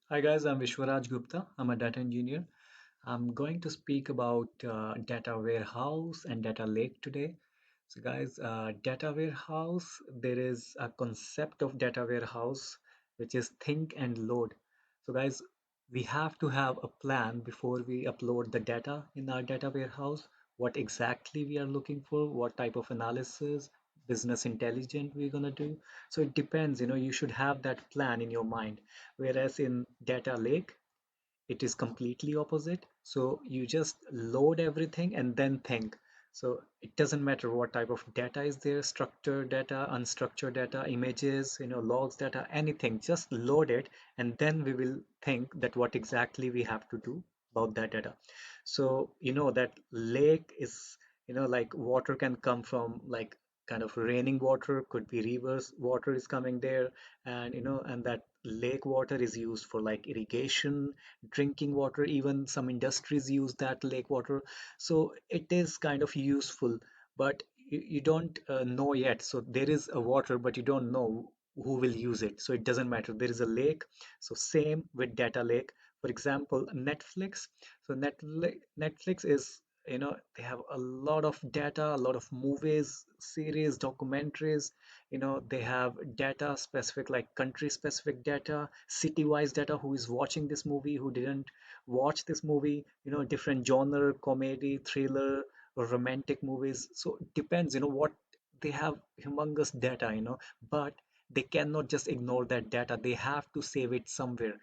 Hi guys, I'm Vishwaraj Gupta. I'm a data engineer. I'm going to speak about data warehouse and data lake today. So guys, data warehouse, there is a concept of data warehouse which is think and load. So guys, we have to have a plan before we upload the data in our data warehouse, what exactly we are looking for, what type of analysis, business intelligence we're gonna do. So it depends, you should have that plan in your mind. Whereas in data lake, it is completely opposite. So you just load everything and then think. So it doesn't matter what type of data is there, structured data, unstructured data, images, logs data, anything, just load it and then we will think that what exactly we have to do about that data. So that lake is, like water can come from like kind of raining water, could be rivers water is coming there, and and that lake water is used for like irrigation, drinking water, even some industries use that lake water. So it is kind of useful, but you don't know yet. So there is a water, but you don't know who will use it. So it doesn't matter. There is a lake. So same with data lake. For example, Netflix. So Netflix is, they have a lot of data, a lot of movies, series, documentaries. They have data specific, like country specific data, city wise data, who is watching this movie, who didn't watch this movie, different genre, comedy, thriller, or romantic movies. So it depends, what they have humongous data, but they cannot just ignore that data. They have to save it somewhere.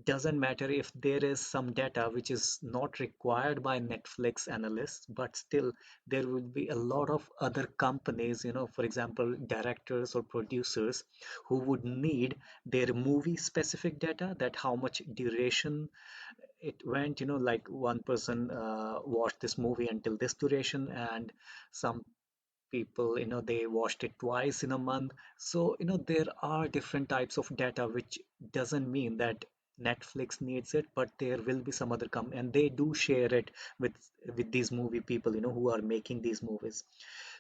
Doesn't matter if there is some data which is not required by Netflix analysts, but still there will be a lot of other companies, for example, directors or producers who would need their movie specific data, that how much duration it went, like one person watched this movie until this duration, and some people, they watched it twice in a month. So there are different types of data, which doesn't mean that Netflix needs it, but there will be some other company and they do share it with these movie people, who are making these movies.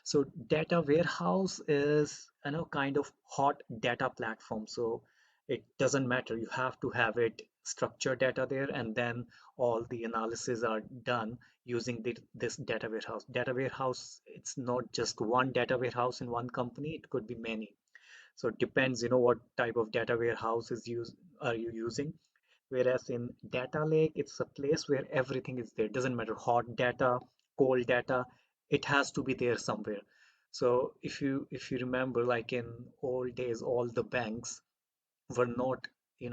So data warehouse is, kind of hot data platform. So it doesn't matter, you have to have it structured data there, and then all the analysis are done using this data warehouse. Data warehouse, it's not just one data warehouse in one company, it could be many. So it depends, what type of data warehouse are you using. Whereas in data lake, it's a place where everything is there. Doesn't matter hot data, cold data, it has to be there somewhere. So if you remember, like in old days, all the banks were not,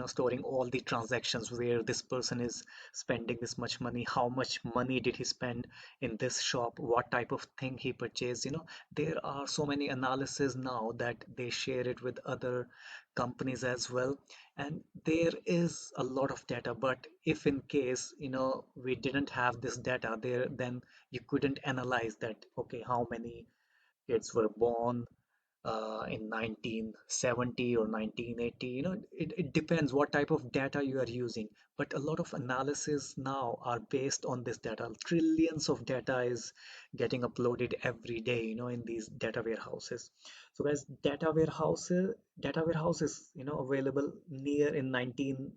storing all the transactions, where this person is spending this much money, how much money did he spend in this shop, what type of thing he purchased. There are so many analysis now that they share it with other companies as well, and there is a lot of data. But if in case, we didn't have this data there, then you couldn't analyze that, okay, how many kids were born in 1970 or 1980. It depends what type of data you are using, but a lot of analysis now are based on this data. Trillions of data is getting uploaded every day, in these data warehouses. So guys, data warehouse is, available near in 19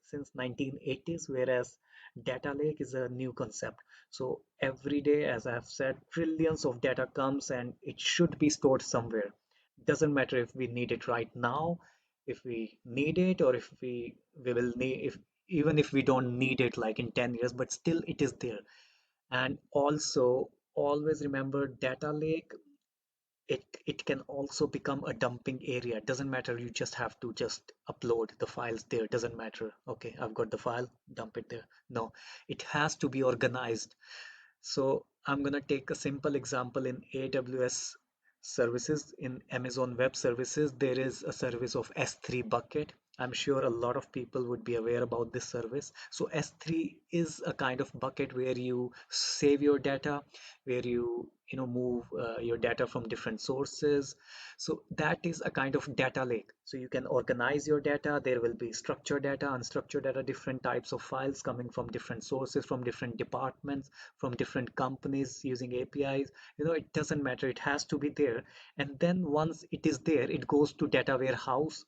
since 1980s, whereas data lake is a new concept. So every day, as I have said, trillions of data comes and it should be stored somewhere. Doesn't matter if we need it right now, if we need it, or if we will need, if even if we don't need it like in 10 years, but still it is there. And also always remember, data lake, it can also become a dumping area. Doesn't matter, you just have to just upload the files there. Doesn't matter, okay, I've got the file, dump it there. No, it has to be organized. So I'm going to take a simple example. In AWS services, in Amazon Web Services, there is a service of S3 bucket. I'm sure a lot of people would be aware about this service. So S3 is a kind of bucket where you save your data, where you move your data from different sources. So that is a kind of data lake. So you can organize your data. There will be structured data, unstructured data, different types of files coming from different sources, from different departments, from different companies using APIs. It doesn't matter. It has to be there. And then once it is there, it goes to data warehouse.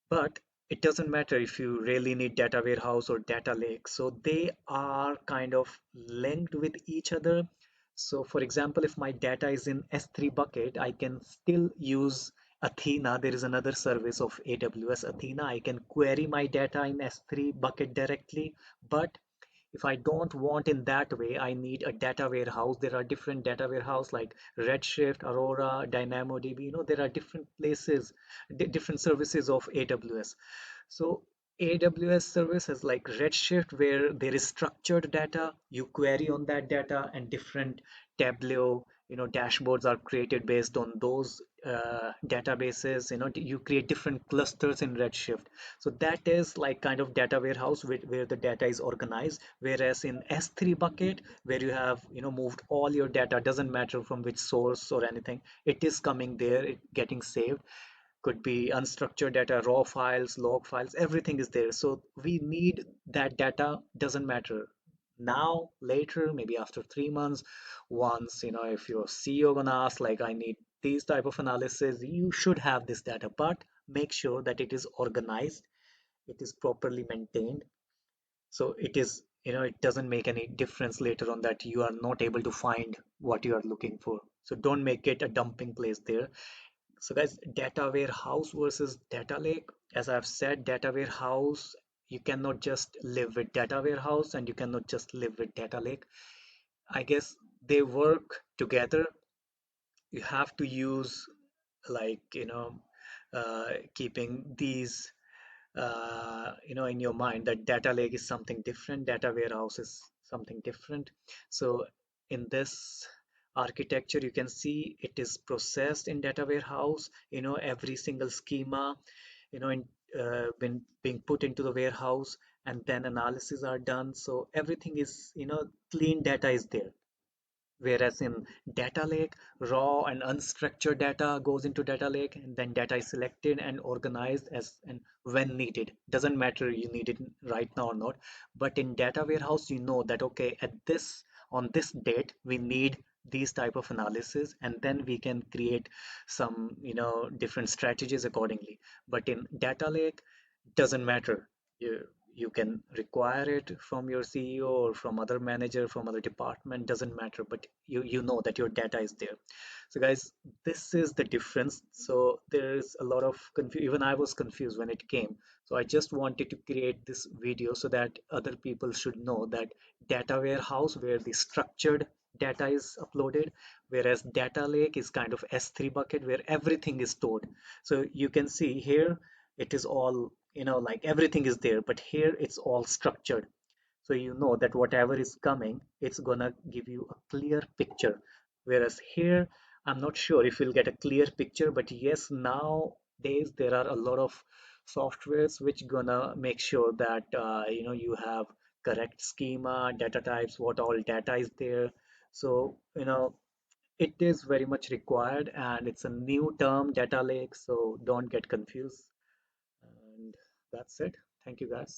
But it doesn't matter if you really need data warehouse or data lake. So they are kind of linked with each other. So for example, if my data is in S3 bucket, I can still use Athena. There is another service of AWS, Athena. I can query my data in S3 bucket directly. But if I don't want in that way, I need a data warehouse. There are different data warehouse like Redshift, Aurora, DynamoDB. There are different places, different services of AWS. So AWS services like Redshift, where there is structured data, you query on that data, and different Tableau, dashboards are created based on those databases. You create different clusters in Redshift. So that is like kind of data warehouse where the data is organized. Whereas in S3 bucket, where you have moved all your data, doesn't matter from which source or anything, it is coming there, it getting saved. Could be unstructured data, raw files, log files, everything is there. So we need that data, doesn't matter now, later, maybe after 3 months, once, if your CEO gonna ask, like, I need these type of analysis, you should have this data, but make sure that it is organized, it is properly maintained. So it doesn't make any difference later on that you are not able to find what you are looking for. So don't make it a dumping place there. So guys, data warehouse versus data lake. As I've said, data warehouse, you cannot just live with data warehouse and you cannot just live with data lake. I guess they work together. You have to use like, keeping these in your mind that data lake is something different, data warehouse is something different. So in this architecture, you can see it is processed in data warehouse, every single schema, when being put into the warehouse, and then analysis are done. So everything is, clean data is there. Whereas in data lake, raw and unstructured data goes into data lake, and then data is selected and organized as and when needed. Doesn't matter you need it right now or not. But in data warehouse, you know that okay, at this on this date we need these type of analysis, and then we can create some different strategies accordingly. But in data lake, doesn't matter. You can require it from your CEO or from other manager from other department, doesn't matter, but you know that your data is there. So guys, this is the difference. So there's a lot of confusion. Even I was confused when it came. So I just wanted to create this video so that other people should know that data warehouse, where the structured data is uploaded, whereas data lake is kind of S3 bucket where everything is stored. So you can see here it is all, like everything is there, but here it's all structured. So you know that whatever is coming, it's gonna give you a clear picture. Whereas here, I'm not sure if you'll get a clear picture, but yes, nowadays there are a lot of softwares which gonna make sure that you have correct schema, data types, what all data is there. So it is very much required, and it's a new term, data lake, so don't get confused. And that's it. Thank you, guys.